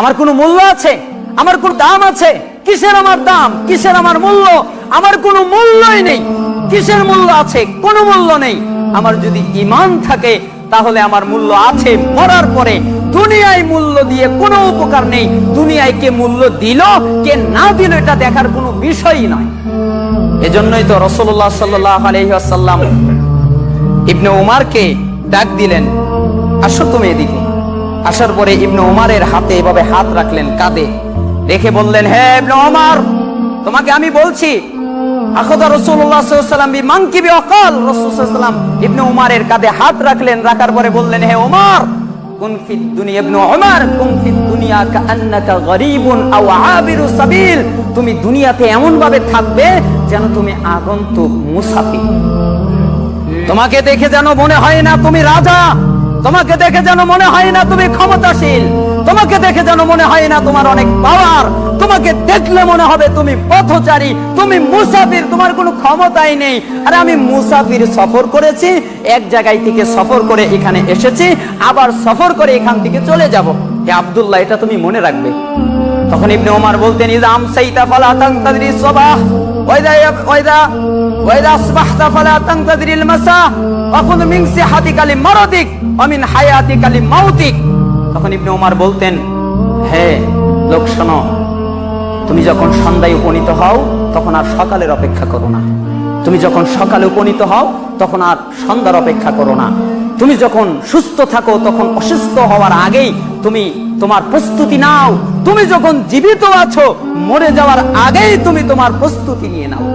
আমার কোনো মূল্য আছে? আমার কোনো দাম আছে? কিসের আমার দাম, কিসের আমার মূল্য? আমার কোনো মূল্যই নেই। কিসের মূল্য আছে? কোনো মূল্য নেই। আমার যদি ঈমান থাকে তাহলে আমার মূল্য আছে মরার পরে। দুনিয়ায় মূল্য দিয়ে কোনো উপকার নেই। দুনিয়ায় কে মূল্য দিল কে না দিল এটা দেখার কোনো বিষয়ই নয়। এজন্যই তো রাসূলুল্লাহ সাল্লাল্লাহু আলাইহি ওয়াসাল্লাম ইবনে উমারকে ডাক দিলেন, আসো তুমি এদিকে। আসার পরে ইবনে উমারের হাতে এভাবে হাত রাখলেন, কাঁধে রেখে বললেন, হে ইবনে উমার, তোমাকে আমি বলছি। আখাযা রাসূলুল্লাহ সাল্লাল্লাহু আলাইহি ওয়াসাল্লাম বিমানকিবি ওয়াকাল, রাসূল সাল্লাল্লাহু আলাইহি ওয়াসাল্লাম ইবনে উমারের কাঁধে হাত রাখলেন, রাখার পরে বললেন, হে উমার, কুন ফিদ দুনিয়া ইবনে উমার কুন ফিদ দুনিয়া কাআন্নাকা গরীবুন আও আবিরু সাবিল। তুমি দুনিয়াতে এমন ভাবে থাকবে যেন তুমি আগন্তুক, মুসাফির। তোমাকে দেখে যেন মনে হয় না তুমি রাজা, তোমাকে দেখে যেন মনে হয় না তুমি ক্ষমতাশীল, তোমাকে দেখে যেন মনে হয় না তোমার অনেক পাওয়ার, তোমাকে দেখলে মনে হবে তুমি পথচারী, তুমি মুসাফির, তোমার কোনো ক্ষমতাই নেই। আরে আমি মুসাফির, সফর করেছি, এক জায়গায় থেকে সফর করে এখানে এসেছি, আবার সফর করে এখান থেকে চলে যাব। হে আব্দুল্লাহ, এটা তুমি মনে রাখবে। তখন ইবনে উমার বলতেন, ইযা আমসাইতা ফালা তানতাযিরি সাবাহ ওয়াইদা আসবাহতা ফালা তানতাযিরিল মাসা ওয়া খুয মিন সিহাতিকা লিমারাদিক ওয়া মিন হায়াতিকা লিমাউতিক। তখন ইবনে উমার বলতেন, হে লোক শোনো, তুমি যখন সন্ধ্যায় উপনীত হও তখন আর সকালের অপেক্ষা করো না। তুমি যখন সকালে উপনীত হও তখন আর সন্ধ্যার অপেক্ষা করো না। তুমি যখন সুস্থ থাকো তখন অসুস্থ হওয়ার আগেই তুমি তোমার প্রস্তুতি নাও। তুমি যখন জীবিত আছো মরে যাওয়ার আগেই তুমি তোমার প্রস্তুতি নিয়ে নাও।